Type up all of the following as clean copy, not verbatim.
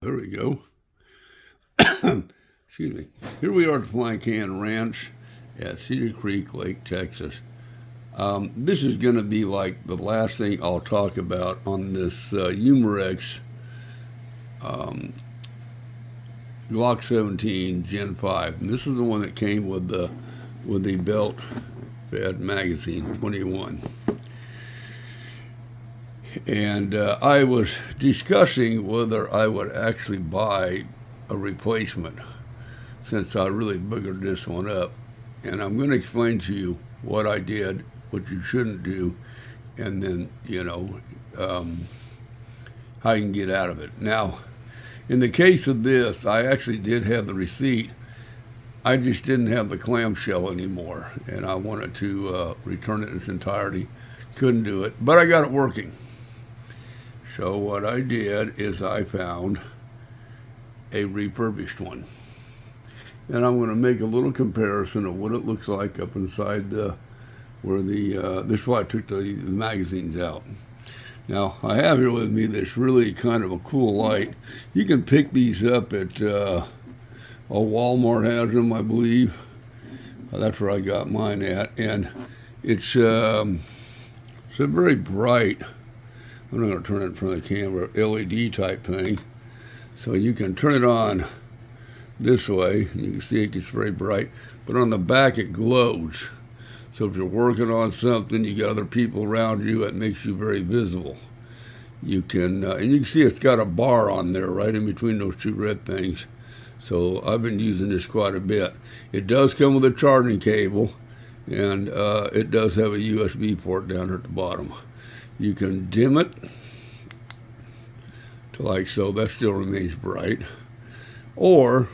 There we go. Excuse me. Here we are at the Flying Can Ranch at Cedar Creek, Lake, Texas. This is going to be like the last thing I'll talk about on this Umarex Glock 17 Gen 5. And this is the one that came with the belt fed magazine 21. And I was discussing whether I would actually buy a replacement since I really boogered this one up. And I'm going to explain to you what I did, what you shouldn't do, and then, how you can get out of it. Now, in the case of this, I actually did have the receipt. I just didn't have the clamshell anymore, and I wanted to return it in its entirety. Couldn't do it, but I got it working. So what I did is I found a refurbished one. And I'm going to make a little comparison of what it looks like up inside this is why I took the magazines out. Now, I have here with me this really kind of a cool light. You can pick these up at, Walmart has them, I believe. That's where I got mine at. And it's a very bright, I'm not going to turn it in front of the camera, LED type thing. So you can turn it on this way. You can see it gets very bright. But on the back it glows. So if you're working on something, you got other people around you, it makes you very visible. You can, and you can see it's got a bar on there right in between those two red things. So I've been using this quite a bit. It does come with a charging cable, and it does have a USB port down here at the bottom. You can dim it to like so, that still remains bright. Or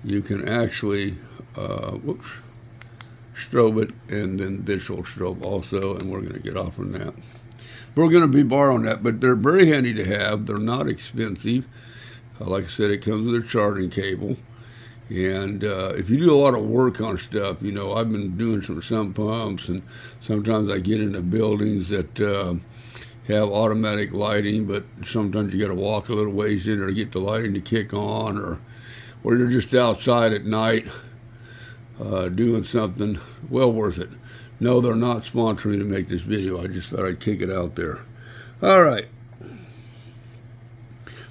you can actually, strobe it, and then this will strobe also, and we're going to get off on that. We're going to be borrowing that, but they're very handy to have. They're not expensive. Like I said, it comes with a charging cable. And if you do a lot of work on stuff, I've been doing some sump pumps, and sometimes I get into buildings that have automatic lighting, but sometimes you got to walk a little ways in there to get the lighting to kick on, or you're just outside at night doing something. Well worth it. No, they're not sponsoring to make this video. I just thought I'd kick it out there. All right.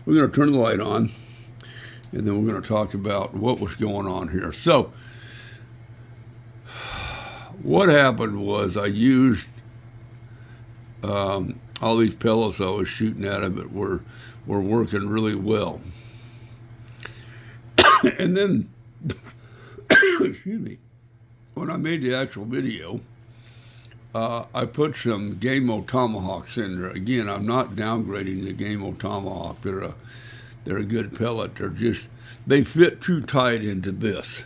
We're going to turn the light on, and then we're going to talk about what was going on here. So, what happened was I used all these pellets I was shooting at them that were working really well. And then, excuse me, when I made the actual video, I put some Game-O Tomahawks in there. Again, I'm not downgrading the Game-O Tomahawk. They're a good pellet. They fit too tight into this.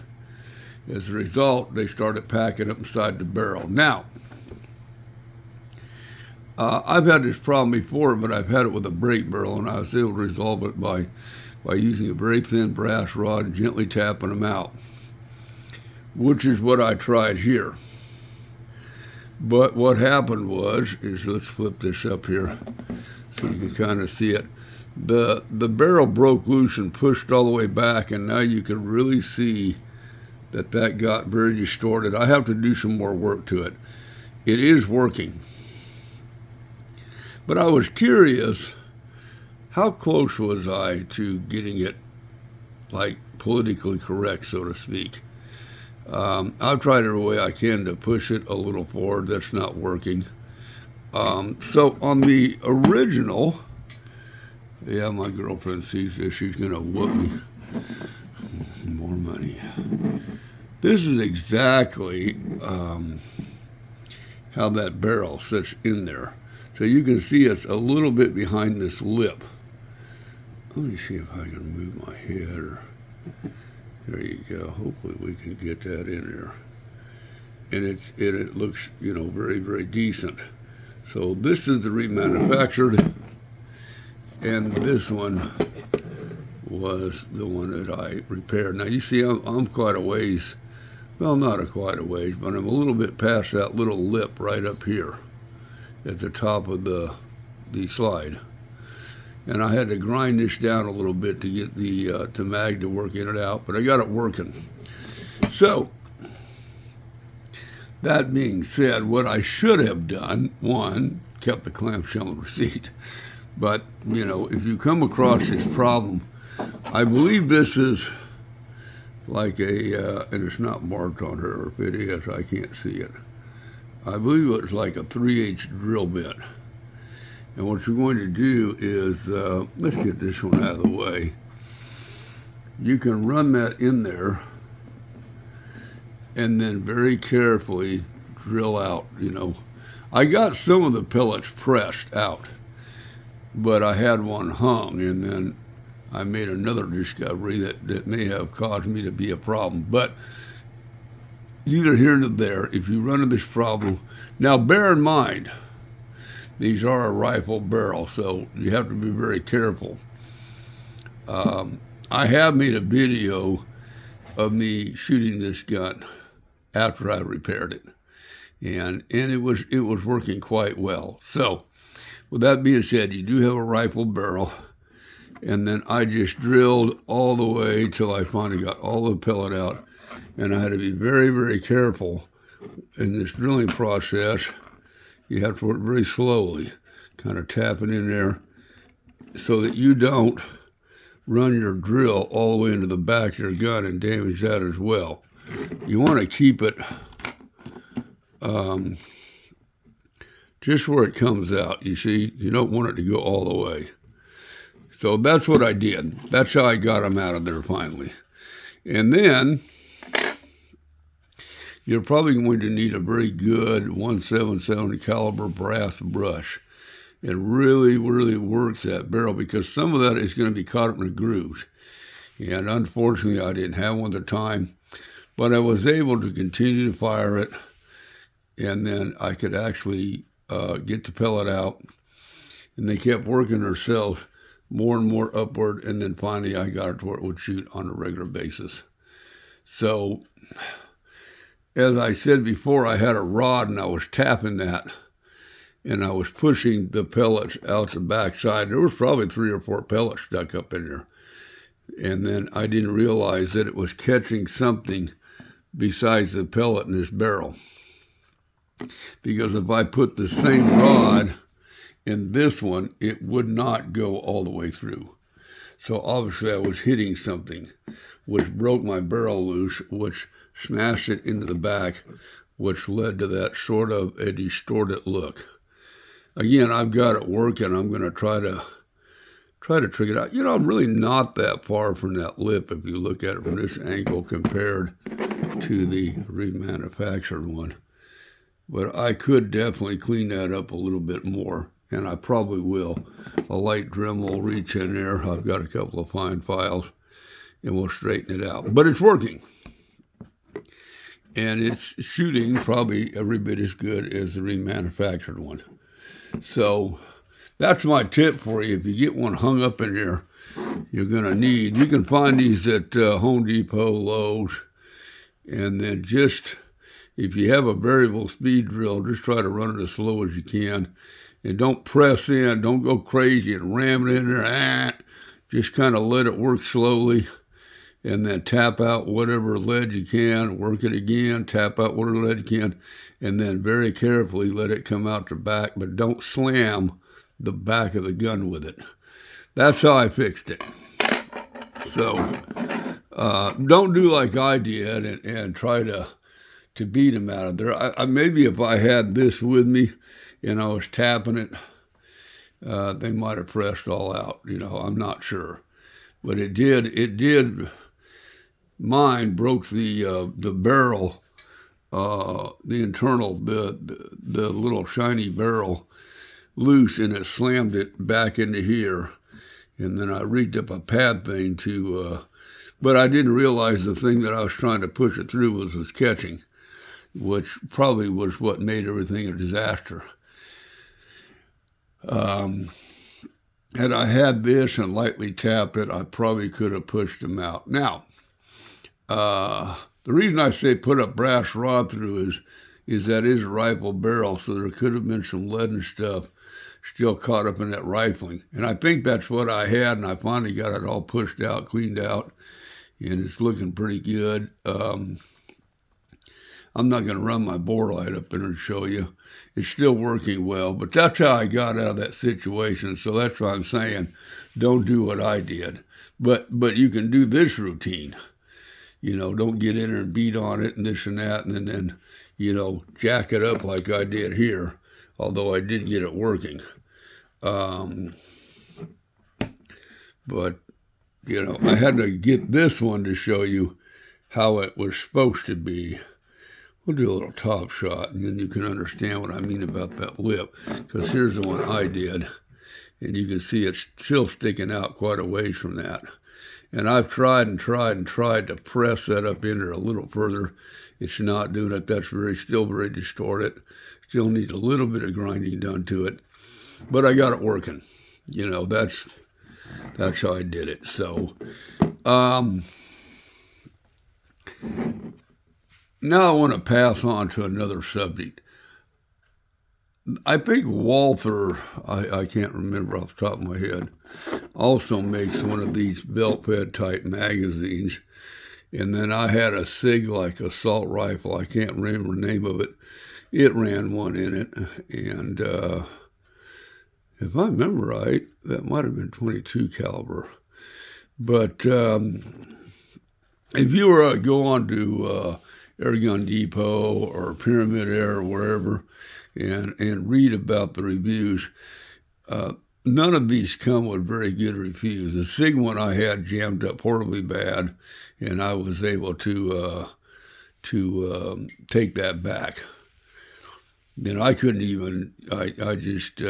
As a result, they started packing up inside the barrel. Now, I've had this problem before, but I've had it with a brake barrel, and I was able to resolve it by using a very thin brass rod and gently tapping them out, which is what I tried here. But what happened is, let's flip this up here so you can kind of see it. The barrel broke loose and pushed all the way back, and now you can really see that got very distorted. I have to do some more work to it. It is working. But I was curious, how close was I to getting it, like, politically correct, so to speak? I've tried every way I can to push it a little forward. That's not working. So on the original, yeah, my girlfriend sees this. She's going to whoop me. More money. This is exactly how that barrel sits in there. So you can see it's a little bit behind this lip. Let me see if I can move my head. There you go. Hopefully we can get that in there. And it looks, very, very decent. So this is the remanufactured, and this one was the one that I repaired. Now you see I'm quite a ways, well, not quite a ways, but I'm a little bit past that little lip right up here at the top of the slide. and I had to grind this down a little bit to get the mag to work in and out, but I got it working. So, that being said, what I should have done, one, kept the clamshell receipt. But, you know, if you come across this problem, I believe this is like and it's not marked on her, or if it is, I can't see it. I believe it's like a 3/8 drill bit. And what you're going to do is, let's get this one out of the way. You can run that in there and then very carefully drill out, you know. I got some of the pellets pressed out, but I had one hung, and then I made another discovery that may have caused me to be a problem. But neither here nor there. If you run into this problem, now bear in mind, these are a rifle barrel, so you have to be very careful. I have made a video of me shooting this gun after I repaired it, and it was working quite well. So, with that being said, you do have a rifle barrel, and then I just drilled all the way till I finally got all the pellet out, and I had to be very, very careful in this drilling process. You have to work very slowly, kind of tapping in there, so that you don't run your drill all the way into the back of your gun and damage that as well. You want to keep it just where it comes out. You see, you don't want it to go all the way. So that's what I did. That's how I got them out of there finally. And then you're probably going to need a very good 177 caliber brass brush. It really, really works that barrel, because some of that is going to be caught up in the grooves. And unfortunately, I didn't have one at the time, but I was able to continue to fire it, and then I could actually get the pellet out, and they kept working themselves more and more upward, and then finally I got it to where it would shoot on a regular basis. So, as I said before, I had a rod and I was tapping that, and I was pushing the pellets out the backside. There was probably 3 or 4 pellets stuck up in there. And then I didn't realize that it was catching something besides the pellet in this barrel. Because if I put the same rod in this one, it would not go all the way through. So obviously I was hitting something, which broke my barrel loose, which smashed it into the back, which led to that sort of a distorted look. Again, I've got it working. I'm going to try to trick it out. You know, I'm really not that far from that lip if you look at it from this angle compared to the remanufactured one. But I could definitely clean that up a little bit more, and I probably will. A light Dremel will reach in there. I've got a couple of fine files, and we'll straighten it out. But it's working. And it's shooting probably every bit as good as the remanufactured one. So that's my tip for you. If you get one hung up in there, you're going to need, you can find these at Home Depot, Lowe's, and then just, if you have a variable speed drill, just try to run it as slow as you can. And don't press in, don't go crazy and ram it in there. Just kind of let it work slowly, and then tap out whatever lead you can, work it again, tap out whatever lead you can, and then very carefully let it come out the back, but don't slam the back of the gun with it. That's how I fixed it. So don't do like I did and try to beat them out of there. I maybe if I had this with me and I was tapping it, they might have pressed all out. You know, I'm not sure. But it did. Mine broke the barrel, the internal, the little shiny barrel loose, and it slammed it back into here. And then I rigged up a pad thing but I didn't realize the thing that I was trying to push it through was catching, which probably was what made everything a disaster. Had I had this and lightly tapped it, I probably could have pushed them out. Now, the reason I say put a brass rod through is that is a rifle barrel, so there could have been some lead and stuff still caught up in that rifling. And I think that's what I had, and I finally got it all pushed out, cleaned out, and it's looking pretty good. I'm not going to run my bore light up there and show you. It's still working well, but that's how I got out of that situation. So that's why I'm saying don't do what I did. But you can do this routine. You know, don't get in there and beat on it and this and that, and then, you know, jack it up like I did here, although I did get it working. But, you know, I had to get this one to show you how it was supposed to be. We'll do a little top shot, and then you can understand what I mean about that lip, because here's the one I did, and you can see it's still sticking out quite a ways from that. And I've tried and tried and tried to press that up in there a little further. It's not doing it. That's still very distorted. Still needs a little bit of grinding done to it, but I got it working. You know, that's how I did it. So, now I want to pass on to another subject. I think Walther, I can't remember off the top of my head, also makes one of these belt-fed type magazines. And then I had a SIG-like assault rifle. I can't remember the name of it. It ran one in it. And if I remember right, that might have been 22 caliber. But if you were to go on to Airgun Depot or Pyramid Air or wherever and read about the reviews, none of these come with very good reviews. The SIG one I had jammed up horribly bad, and I was able to take that back. Then I couldn't even, I just,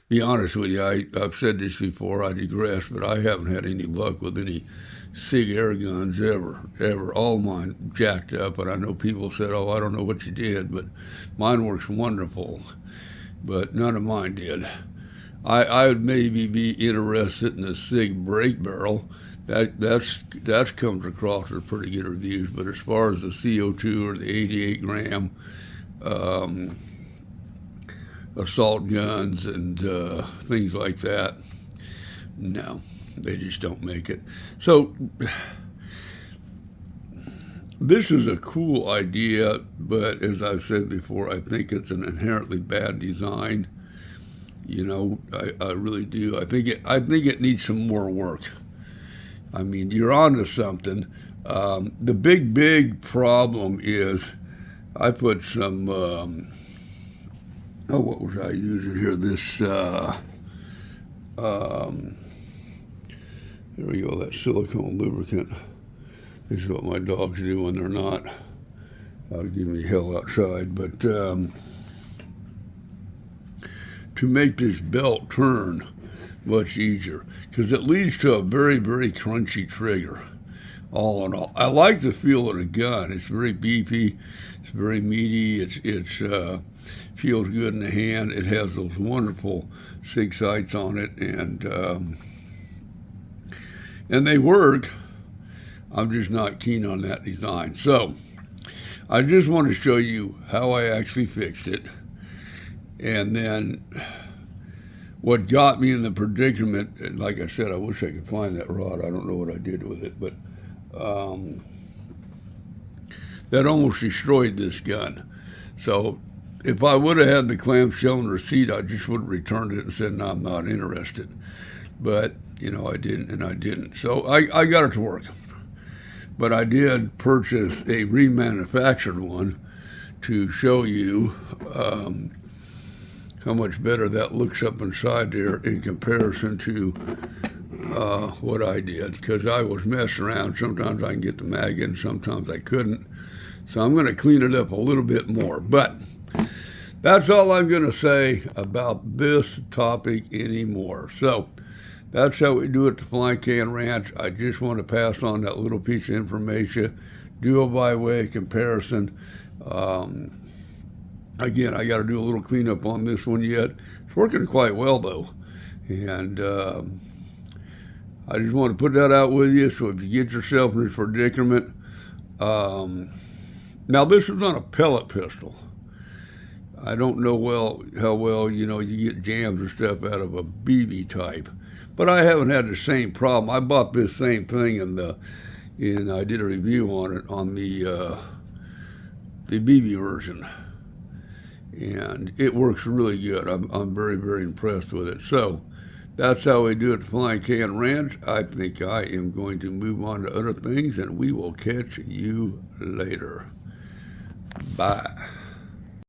be honest with you, I've said this before, I digress, but I haven't had any luck with any SIG air guns ever. All mine jacked up, and I know people said, oh, I don't know what you did, but mine works wonderful, but none of mine did. I would maybe be interested in the SIG brake barrel. That's comes across with pretty good reviews, but as far as the CO2 or the 88 gram assault guns and things like that, no, they just don't make it. So this is a cool idea, but as I've said before, I think it's an inherently bad design. You know, I really do. I think it needs some more work. I mean, you're onto something. The big problem is I put some, what was I using here? This, there we go, that silicone lubricant. This is what my dogs do when they're not giving me hell outside. But to make this belt turn much easier, because it leads to a very, very crunchy trigger, all in all. I like the feel of the gun. It's very beefy, it's very meaty, it's feels good in the hand. It has those wonderful SIG sights on it, and they work. I'm just not keen on that design. So I just want to show you how I actually fixed it, and then what got me in the predicament. And like I said, I wish I could find that rod. I don't know what I did with it, but that almost destroyed this gun. So if I would have had the clamshell and receipt, I just would have returned it and said, no, I'm not interested. But, you know, I didn't, and I didn't. So I got it to work. But I did purchase a remanufactured one to show you how much better that looks up inside there in comparison to what I did, because I was messing around. Sometimes I can get the mag in, sometimes I couldn't. So I'm going to clean it up a little bit more. But that's all I'm going to say about this topic anymore. So that's how we do it at the Flying Can Ranch. I just want to pass on that little piece of information, do a by way of comparison. Again, I got to do a little cleanup on this one yet. It's working quite well, though. And I just want to put that out with you. So if you get yourself in this predicament, now this is on a pellet pistol. I don't know how well you get jams or stuff out of a BB type, but I haven't had the same problem. I bought this same thing and I did a review on it on the BB version, and it works really good. I'm very, very impressed with it. So that's how we do it at Flying Can Ranch. I think I am going to move on to other things, and we will catch you later. Bye.